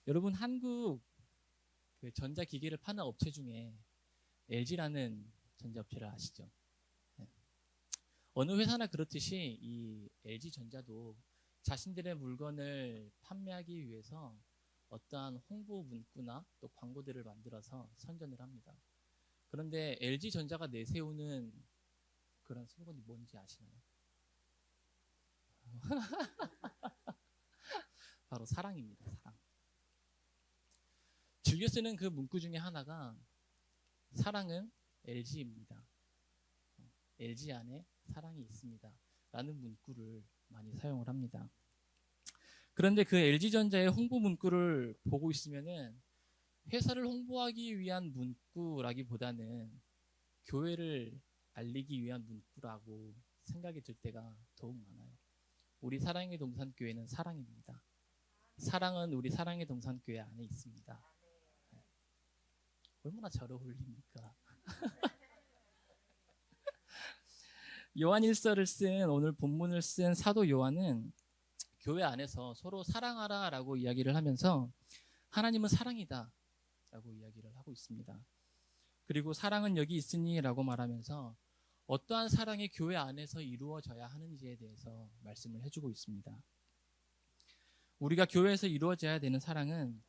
여러분 한국 그 전자기기를 파는 업체 중에 LG라는 전자업체를 아시죠? 네. 어느 회사나 그렇듯이 이 LG전자도 자신들의 물건을 판매하기 위해서 어떠한 홍보 문구나 또 광고들을 만들어서 선전을 합니다. 그런데 LG전자가 내세우는 그런 슬로건이 뭔지 아시나요? 바로 사랑입니다. 사랑. 즐겨 쓰는 그 문구 중에 하나가 사랑은 LG입니다. LG 안에 사랑이 있습니다. 라는 문구를 많이 사용을 합니다. 그런데 그 LG전자의 홍보 문구를 보고 있으면은 회사를 홍보하기 위한 문구라기보다는 교회를 알리기 위한 문구라고 생각이 들 때가 더욱 많아요. 우리 사랑의 동산교회는 사랑입니다. 사랑은 우리 사랑의 동산교회 안에 있습니다. 얼마나 잘 어울립니까? 요한일서를 쓴 오늘 본문을 쓴 사도 요한은 교회 안에서 서로 사랑하라라고 이야기를 하면서 하나님은 사랑이다 라고 이야기를 하고 있습니다. 그리고 사랑은 여기 있으니 라고 말하면서 어떠한 사랑이 교회 안에서 이루어져야 하는지에 대해서 말씀을 해주고 있습니다. 우리가 교회에서 이루어져야 되는 사랑은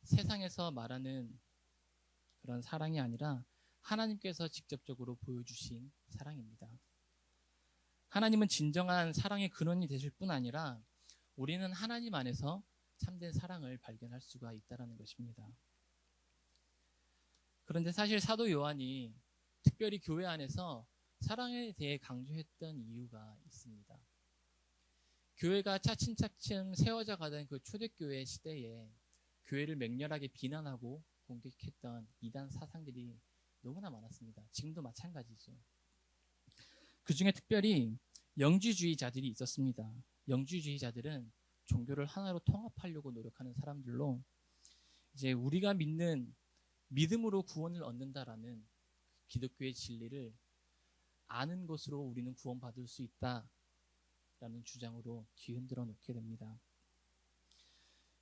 세상에서 말하는 그런 사랑이 아니라 하나님께서 직접적으로 보여주신 사랑입니다. 하나님은 진정한 사랑의 근원이 되실 뿐 아니라 우리는 하나님 안에서 참된 사랑을 발견할 수가 있다는 것입니다. 그런데 사실 사도 요한이 특별히 교회 안에서 사랑에 대해 강조했던 이유가 있습니다. 교회가 차츰차츰 세워져 가던 그 초대교회 시대에 교회를 맹렬하게 비난하고 공격했던 이단 사상들이 너무나 많았습니다. 지금도 마찬가지죠. 그 중에 특별히 영지주의자들이 있었습니다. 영지주의자들은 종교를 하나로 통합하려고 노력하는 사람들로 이제 우리가 믿는 믿음으로 구원을 얻는다라는 기독교의 진리를 아는 것으로 우리는 구원받을 수 있다라는 주장으로 뒤흔들어 놓게 됩니다.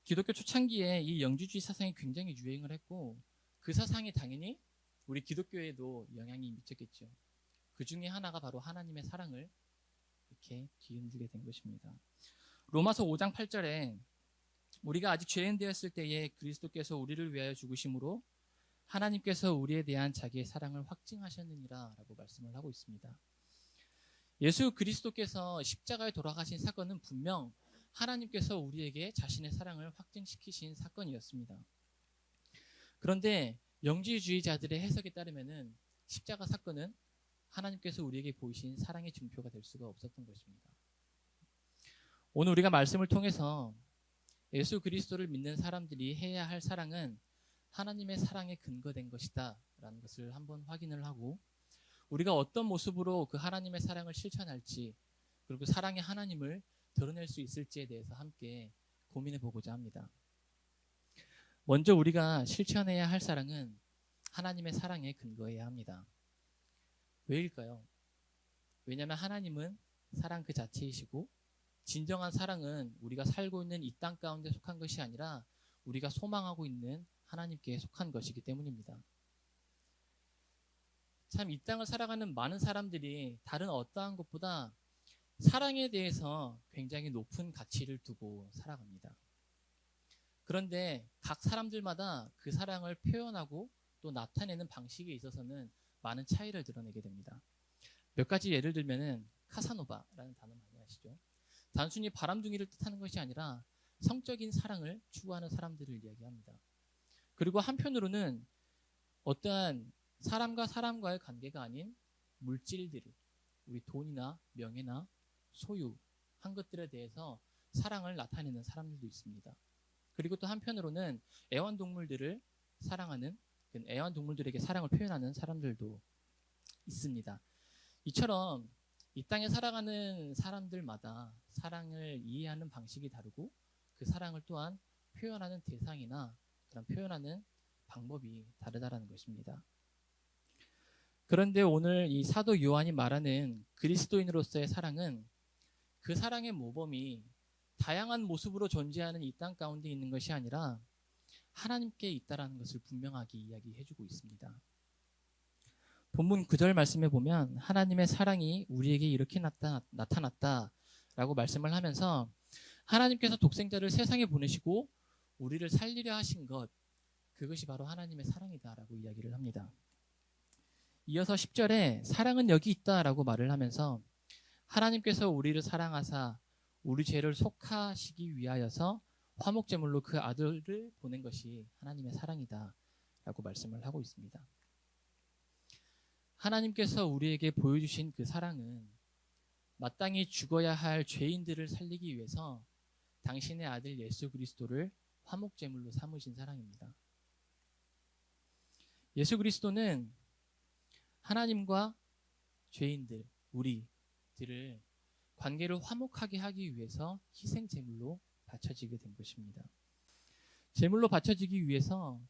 기독교 초창기에 이 영지주의 사상이 굉장히 유행을 했고 그 사상이 당연히 우리 기독교에도 영향이 미쳤겠죠. 그 중에 하나가 바로 하나님의 사랑을 이렇게 뒤흔들게 된 것입니다. 로마서 5장 8절에 우리가 아직 죄인 되었을 때에 그리스도께서 우리를 위하여 죽으심으로 하나님께서 우리에 대한 자기의 사랑을 확증하셨느니라 라고 말씀을 하고 있습니다. 예수 그리스도께서 십자가에 돌아가신 사건은 분명 하나님께서 우리에게 자신의 사랑을 확증시키신 사건이었습니다. 그런데 영지주의자들의 해석에 따르면 십자가 사건은 하나님께서 우리에게 보이신 사랑의 증표가 될 수가 없었던 것입니다. 오늘 우리가 말씀을 통해서 예수 그리스도를 믿는 사람들이 해야 할 사랑은 하나님의 사랑에 근거된 것이다 라는 것을 한번 확인을 하고 우리가 어떤 모습으로 그 하나님의 사랑을 실천할지 그리고 사랑의 하나님을 드러낼 수 있을지에 대해서 함께 고민해 보고자 합니다. 먼저 우리가 실천해야 할 사랑은 하나님의 사랑에 근거해야 합니다. 왜일까요? 왜냐하면 하나님은 사랑 그 자체이시고 진정한 사랑은 우리가 살고 있는 이 땅 가운데 속한 것이 아니라 우리가 소망하고 있는 하나님께 속한 것이기 때문입니다. 참 이 땅을 살아가는 많은 사람들이 다른 어떠한 것보다 사랑에 대해서 굉장히 높은 가치를 두고 살아갑니다. 그런데 각 사람들마다 그 사랑을 표현하고 또 나타내는 방식에 있어서는 많은 차이를 드러내게 됩니다. 몇 가지 예를 들면은 카사노바라는 단어 많이 아시죠? 단순히 바람둥이를 뜻하는 것이 아니라 성적인 사랑을 추구하는 사람들을 이야기합니다. 그리고 한편으로는 어떠한 사람과 사람과의 관계가 아닌 물질들, 우리 돈이나 명예나 소유 한 것들에 대해서 사랑을 나타내는 사람들도 있습니다. 그리고 또 한편으로는 애완동물들을 사랑하는 애완동물들에게 사랑을 표현하는 사람들도 있습니다. 이처럼 이 땅에 살아가는 사람들마다 사랑을 이해하는 방식이 다르고 그 사랑을 또한 표현하는 대상이나 그런 표현하는 방법이 다르다는 것입니다. 그런데 오늘 이 사도 요한이 말하는 그리스도인으로서의 사랑은 그 사랑의 모범이 다양한 모습으로 존재하는 이 땅 가운데 있는 것이 아니라 하나님께 있다라는 것을 분명하게 이야기해주고 있습니다. 본문 9절 말씀에 보면 하나님의 사랑이 우리에게 이렇게 나타났다라고 말씀을 하면서 하나님께서 독생자를 세상에 보내시고 우리를 살리려 하신 것, 그것이 바로 하나님의 사랑이다라고 이야기를 합니다. 이어서 10절에 사랑은 여기 있다라고 말을 하면서 하나님께서 우리를 사랑하사 우리 죄를 속하시기 위하여서 화목제물로 그 아들을 보낸 것이 하나님의 사랑이다라고 말씀을 하고 있습니다. 하나님께서 우리에게 보여주신 그 사랑은 마땅히 죽어야 할 죄인들을 살리기 위해서 당신의 아들 예수 그리스도를 화목제물로 삼으신 사랑입니다. 예수 그리스도는 하나님과 죄인들, 우리들을 관계를 화목하게 하기 위해서 희생제물로 바쳐지게 된 것입니다. 제물로 바쳐지기 위해서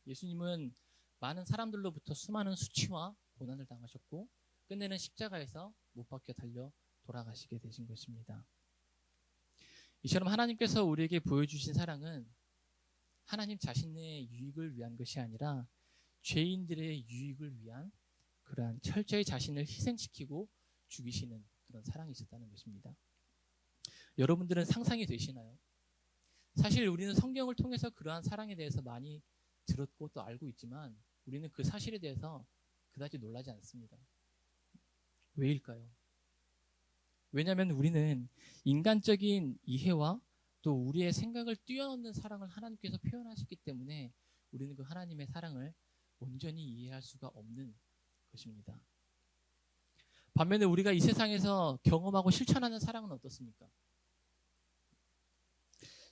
예수님은 많은 사람들로부터 수많은 수치와 고난을 당하셨고 끝내는 십자가에서 못 박혀 달려 돌아가시게 되신 것입니다. 이처럼 하나님께서 우리에게 보여주신 사랑은 하나님 자신의 유익을 위한 것이 아니라 죄인들의 유익을 위한 그러한 철저히 자신을 희생시키고 죽이시는 그런 사랑이셨다는 것입니다. 여러분들은 상상이 되시나요? 사실 우리는 성경을 통해서 그러한 사랑에 대해서 많이 들었고 또 알고 있지만 우리는 그 사실에 대해서 그다지 놀라지 않습니다. 왜일까요? 왜냐하면 우리는 인간적인 이해와 또 우리의 생각을 뛰어넘는 사랑을 하나님께서 표현하셨기 때문에 우리는 그 하나님의 사랑을 온전히 이해할 수가 없는 것입니다. 반면에 우리가 이 세상에서 경험하고 실천하는 사랑은 어떻습니까?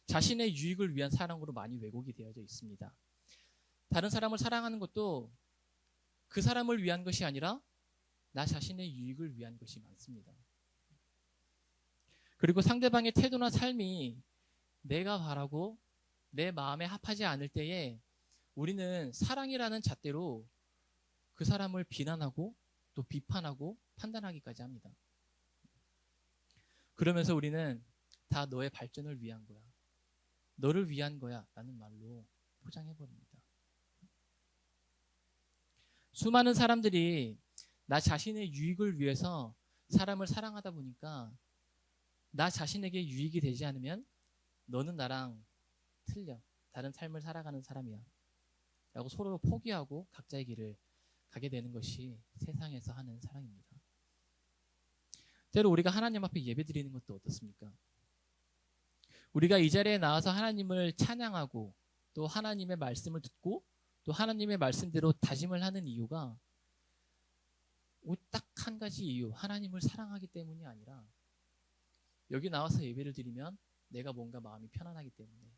자신의 유익을 위한 사랑으로 많이 왜곡이 되어져 있습니다. 다른 사람을 사랑하는 것도 그 사람을 위한 것이 아니라 나 자신의 유익을 위한 것이 많습니다. 그리고 상대방의 태도나 삶이 내가 바라고 내 마음에 합하지 않을 때에 우리는 사랑이라는 잣대로 그 사람을 비난하고 또 비판하고 판단하기까지 합니다. 그러면서 우리는 다 너의 발전을 위한 거야, 너를 위한 거야 라는 말로 포장해버립니다. 수많은 사람들이 나 자신의 유익을 위해서 사람을 사랑하다 보니까 나 자신에게 유익이 되지 않으면 너는 나랑 틀려, 다른 삶을 살아가는 사람이야 라고 서로 포기하고 각자의 길을 가게 되는 것이 세상에서 하는 사랑입니다. 때로 우리가 하나님 앞에 예배드리는 것도 어떻습니까? 우리가 이 자리에 나와서 하나님을 찬양하고 또 하나님의 말씀을 듣고 또 하나님의 말씀대로 다짐을 하는 이유가 딱 한 가지 이유, 하나님을 사랑하기 때문이 아니라 여기 나와서 예배를 드리면 내가 뭔가 마음이 편안하기 때문에,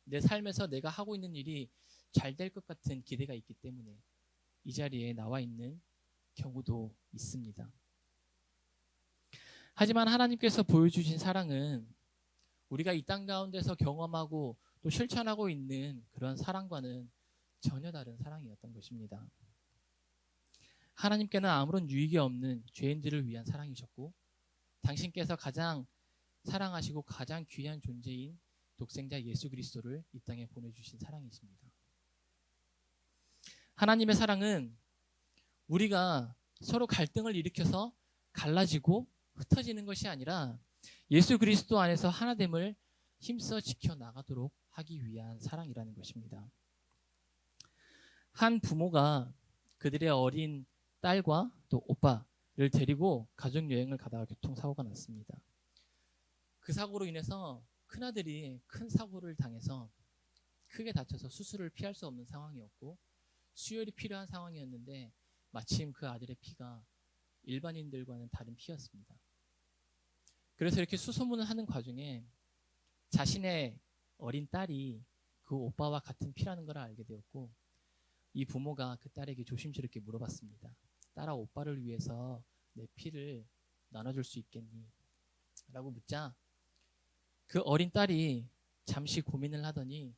내 삶에서 내가 하고 있는 일이 잘 될 것 같은 기대가 있기 때문에 이 자리에 나와 있는 경우도 있습니다. 하지만 하나님께서 보여주신 사랑은 우리가 이 땅 가운데서 경험하고 또 실천하고 있는 그런 사랑과는 전혀 다른 사랑이었던 것입니다. 하나님께는 아무런 유익이 없는 죄인들을 위한 사랑이셨고 당신께서 가장 사랑하시고 가장 귀한 존재인 독생자 예수 그리스도를 이 땅에 보내주신 사랑이십니다. 하나님의 사랑은 우리가 서로 갈등을 일으켜서 갈라지고 흩어지는 것이 아니라 예수 그리스도 안에서 하나됨을 힘써 지켜나가도록 하기 위한 사랑이라는 것입니다. 한 부모가 그들의 어린 딸과 또 오빠를 데리고 가족여행을 가다가 교통사고가 났습니다. 그 사고로 인해서 큰아들이 큰 사고를 당해서 크게 다쳐서 수술을 피할 수 없는 상황이었고 수혈이 필요한 상황이었는데 마침 그 아들의 피가 일반인들과는 다른 피였습니다. 그래서 이렇게 수소문을 하는 과정에 자신의 어린 딸이 그 오빠와 같은 피라는 걸 알게 되었고 이 부모가 그 딸에게 조심스럽게 물어봤습니다. 딸아, 오빠를 위해서 내 피를 나눠줄 수 있겠니? 라고 묻자 그 어린 딸이 잠시 고민을 하더니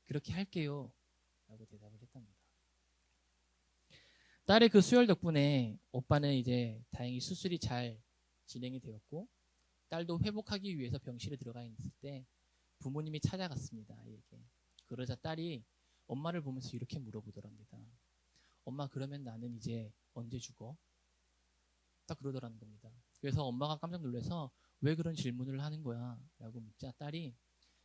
그렇게 할게요 라고 대답을 했답니다. 딸의 그 수혈 덕분에 오빠는 이제 다행히 수술이 잘 진행이 되었고 딸도 회복하기 위해서 병실에 들어가 있을 때 부모님이 찾아갔습니다. 아이에게. 그러자 딸이 엄마를 보면서 이렇게 물어보더랍니다. 엄마, 그러면 나는 이제 언제 죽어? 딱 그러더라는 겁니다. 그래서 엄마가 깜짝 놀라서 왜 그런 질문을 하는 거야? 라고 묻자 딸이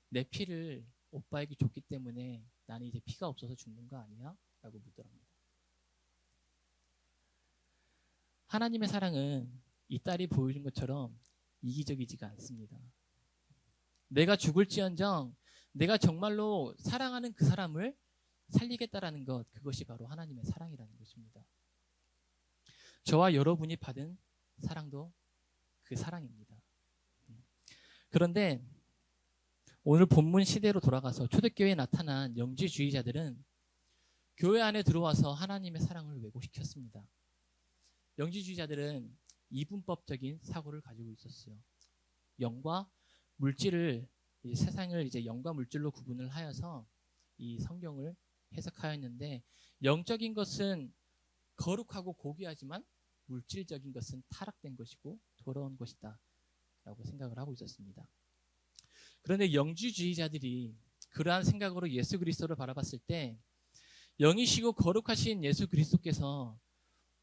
내 피를 오빠에게 줬기 때문에 나는 이제 피가 없어서 죽는 거 아니야? 라고 묻더랍니다. 하나님의 사랑은 이 딸이 보여준 것처럼 이기적이지가 않습니다. 내가 죽을지언정 내가 정말로 사랑하는 그 사람을 살리겠다라는 것, 그것이 바로 하나님의 사랑이라는 것입니다. 저와 여러분이 받은 사랑도 그 사랑입니다. 그런데 오늘 본문 시대로 돌아가서 초대교회에 나타난 영지주의자들은 교회 안에 들어와서 하나님의 사랑을 왜곡시켰습니다. 영지주의자들은 이분법적인 사고를 가지고 있었어요. 영과 물질을, 세상을 이제 영과 물질로 구분을 하여서 이 성경을 해석하였는데, 영적인 것은 거룩하고 고귀하지만 물질적인 것은 타락된 것이고 더러운 것이다 라고 생각을 하고 있었습니다. 그런데 영지주의자들이 그러한 생각으로 예수 그리스도를 바라봤을 때 영이시고 거룩하신 예수 그리스도께서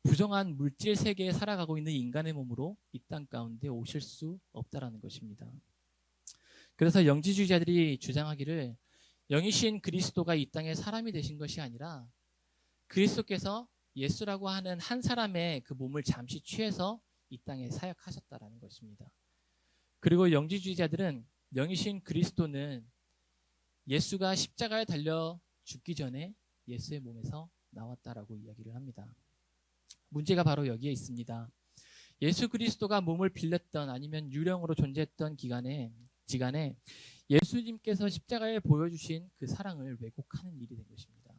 부정한 물질 세계에 살아가고 있는 인간의 몸으로 이 땅 가운데 오실 수 없다라는 것입니다. 그래서 영지주의자들이 주장하기를 영이신 그리스도가 이 땅에 사람이 되신 것이 아니라 그리스도께서 예수라고 하는 한 사람의 그 몸을 잠시 취해서 이 땅에 사역하셨다라는 것입니다. 그리고 영지주의자들은 영이신 그리스도는 예수가 십자가에 달려 죽기 전에 예수의 몸에서 나왔다라고 이야기를 합니다. 문제가 바로 여기에 있습니다. 예수 그리스도가 몸을 빌렸던 아니면 유령으로 존재했던 지간에 예수님께서 십자가에 보여주신 그 사랑을 왜곡하는 일이 된 것입니다.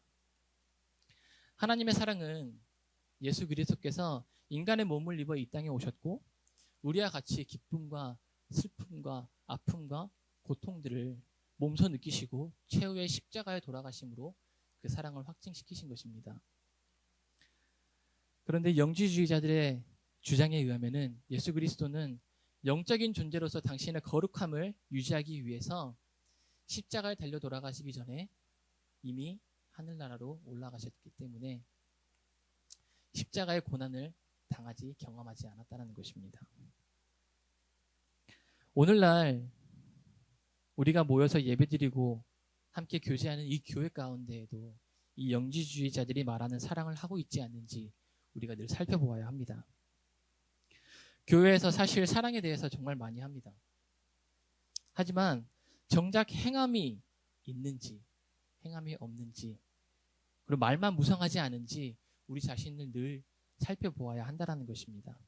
하나님의 사랑은 예수 그리스도께서 인간의 몸을 입어 이 땅에 오셨고 우리와 같이 기쁨과 슬픔과 아픔과 고통들을 몸소 느끼시고 최후의 십자가에 돌아가심으로 그 사랑을 확증시키신 것입니다. 그런데 영지주의자들의 주장에 의하면은 예수 그리스도는 영적인 존재로서 당신의 거룩함을 유지하기 위해서 십자가에 달려 돌아가시기 전에 이미 하늘나라로 올라가셨기 때문에 십자가의 고난을 경험하지 않았다는 것입니다. 오늘날 우리가 모여서 예배드리고 함께 교제하는 이 교회 가운데에도 이 영지주의자들이 말하는 사랑을 하고 있지 않는지 우리가 늘 살펴보아야 합니다. 교회에서 사실 사랑에 대해서 정말 많이 합니다. 하지만 정작 행함이 있는지 행함이 없는지 그리고 말만 무성하지 않은지 우리 자신을 늘 살펴보아야 한다는 것입니다.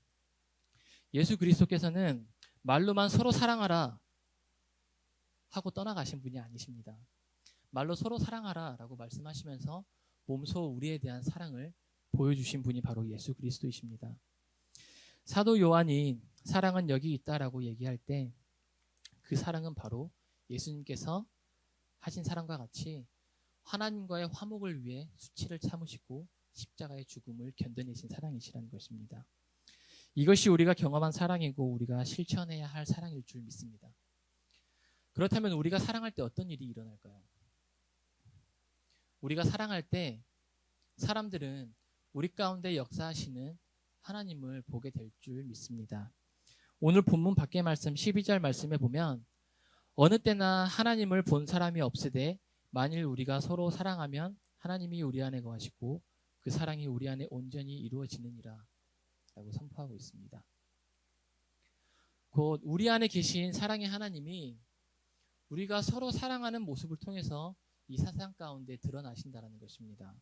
예수 그리스도께서는 말로만 서로 사랑하라 하고 떠나가신 분이 아니십니다. 말로 서로 사랑하라 라고 말씀하시면서 몸소 우리에 대한 사랑을 보여주신 분이 바로 예수 그리스도이십니다. 사도 요한이 사랑은 여기 있다라고 얘기할 때 그 사랑은 바로 예수님께서 하신 사랑과 같이 하나님과의 화목을 위해 수치를 참으시고 십자가의 죽음을 견뎌내신 사랑이시라는 것입니다. 이것이 우리가 경험한 사랑이고 우리가 실천해야 할 사랑일 줄 믿습니다. 그렇다면 우리가 사랑할 때 어떤 일이 일어날까요? 우리가 사랑할 때 사람들은 우리 가운데 역사하시는 하나님을 보게 될 줄 믿습니다. 오늘 본문 밖의 말씀 12절 말씀에 보면 어느 때나 하나님을 본 사람이 없으되 만일 우리가 서로 사랑하면 하나님이 우리 안에 거하시고 그 사랑이 우리 안에 온전히 이루어지느니라 라고 선포하고 있습니다. 곧 우리 안에 계신 사랑의 하나님이 우리가 서로 사랑하는 모습을 통해서 이 세상 가운데 드러나신다는 것입니다.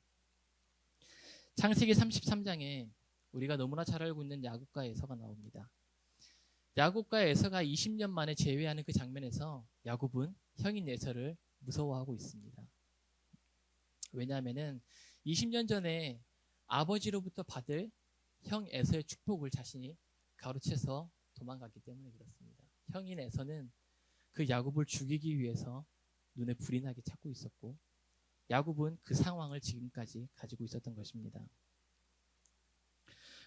창세기 33장에 우리가 너무나 잘 알고 있는 야곱과 에서가 나옵니다. 야곱과 에서가 20년 만에 재회하는 그 장면에서 야곱은 형인 에서를 무서워하고 있습니다. 왜냐하면 20년 전에 아버지로부터 받을 형 에서의 축복을 자신이 가로채서 도망갔기 때문에 그렇습니다. 형인 에서는 그 야곱을 죽이기 위해서 눈에 불이 나게 찾고 있었고 야곱은 그 상황을 지금까지 가지고 있었던 것입니다.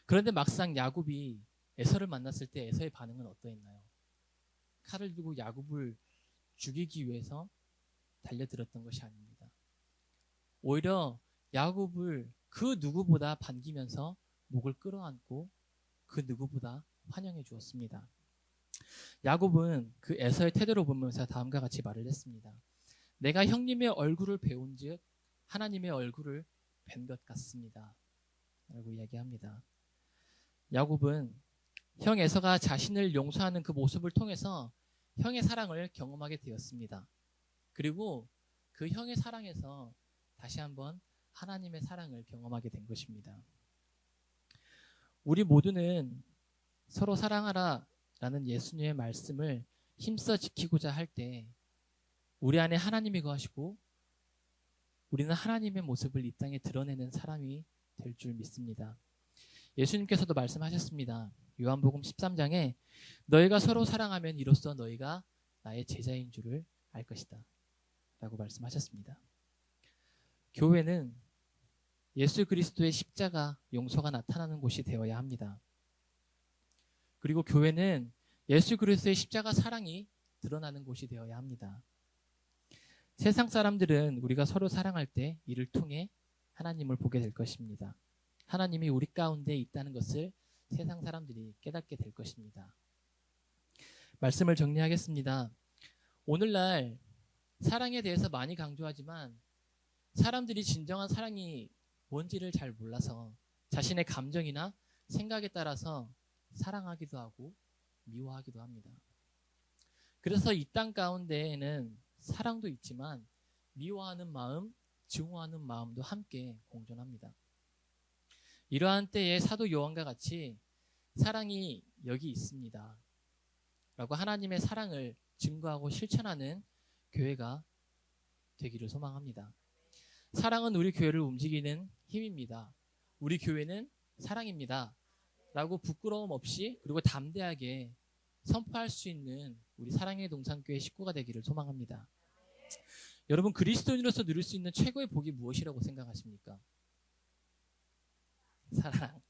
그런데 막상 야곱이 에서를 만났을 때 에서의 반응은 어떠했나요? 칼을 들고 야곱을 죽이기 위해서 달려들었던 것이 아닙니다. 오히려 야곱을 그 누구보다 반기면서 목을 끌어안고 그 누구보다 환영해 주었습니다. 야곱은 그 에서의 태도를 보면서 다음과 같이 말을 했습니다. 내가 형님의 얼굴을 배운즉 하나님의 얼굴을 뵌 것 같습니다. 라고 이야기합니다. 야곱은 형 에서가 자신을 용서하는 그 모습을 통해서 형의 사랑을 경험하게 되었습니다. 그리고 그 형의 사랑에서 다시 한번 하나님의 사랑을 경험하게 된 것입니다. 우리 모두는 서로 사랑하라 라는 예수님의 말씀을 힘써 지키고자 할 때 우리 안에 하나님이 거하시고 우리는 하나님의 모습을 이 땅에 드러내는 사람이 될 줄 믿습니다. 예수님께서도 말씀하셨습니다. 요한복음 13장에 너희가 서로 사랑하면 이로써 너희가 나의 제자인 줄을 알 것이다 라고 말씀하셨습니다. 교회는 예수 그리스도의 십자가 용서가 나타나는 곳이 되어야 합니다. 그리고 교회는 예수 그리스도의 십자가 사랑이 드러나는 곳이 되어야 합니다. 세상 사람들은 우리가 서로 사랑할 때 이를 통해 하나님을 보게 될 것입니다. 하나님이 우리 가운데 있다는 것을 세상 사람들이 깨닫게 될 것입니다. 말씀을 정리하겠습니다. 오늘날 사랑에 대해서 많이 강조하지만 사람들이 진정한 사랑이 뭔지를 잘 몰라서 자신의 감정이나 생각에 따라서 사랑하기도 하고 미워하기도 합니다. 그래서 이 땅 가운데에는 사랑도 있지만 미워하는 마음, 증오하는 마음도 함께 공존합니다. 이러한 때에 사도 요한과 같이 사랑이 여기 있습니다 라고 하나님의 사랑을 증거하고 실천하는 교회가 되기를 소망합니다. 사랑은 우리 교회를 움직이는 힘입니다. 우리 교회는 사랑입니다 라고 부끄러움 없이 그리고 담대하게 선포할 수 있는 우리 사랑의 동산교회 식구가 되기를 소망합니다. 여러분, 그리스도인으로서 누릴 수 있는 최고의 복이 무엇이라고 생각하십니까? 사랑.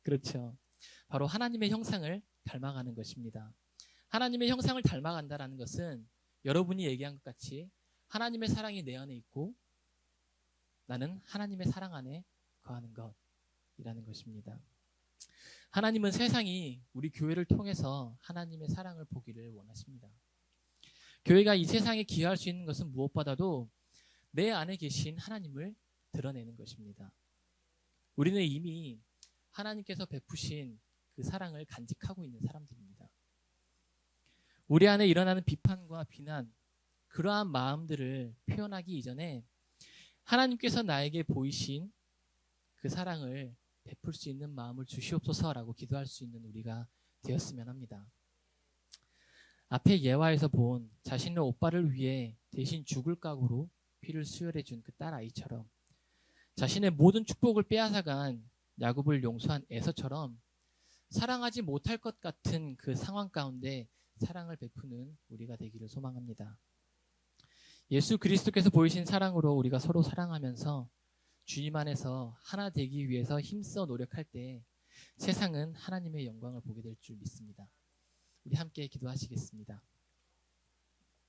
그렇죠. 바로 하나님의 형상을 닮아가는 것입니다. 하나님의 형상을 닮아간다는 것은 여러분이 얘기한 것 같이 하나님의 사랑이 내 안에 있고 나는 하나님의 사랑 안에 거하는 것이라는 것입니다. 하나님은 세상이 우리 교회를 통해서 하나님의 사랑을 보기를 원하십니다. 교회가 이 세상에 기여할 수 있는 것은 무엇보다도 내 안에 계신 하나님을 드러내는 것입니다. 우리는 이미 하나님께서 베푸신 그 사랑을 간직하고 있는 사람들입니다. 우리 안에 일어나는 비판과 비난, 그러한 마음들을 표현하기 이전에 하나님께서 나에게 보이신 그 사랑을 베풀 수 있는 마음을 주시옵소서라고 기도할 수 있는 우리가 되었으면 합니다. 앞에 예화에서 본 자신의 오빠를 위해 대신 죽을 각오로 피를 수혈해 준 그 딸 아이처럼 자신의 모든 축복을 빼앗아간 야곱을 용서한 에서처럼 사랑하지 못할 것 같은 그 상황 가운데 사랑을 베푸는 우리가 되기를 소망합니다. 예수 그리스도께서 보이신 사랑으로 우리가 서로 사랑하면서 주님 안에서 하나 되기 위해서 힘써 노력할 때 세상은 하나님의 영광을 보게 될 줄 믿습니다. 우리 함께 기도하시겠습니다.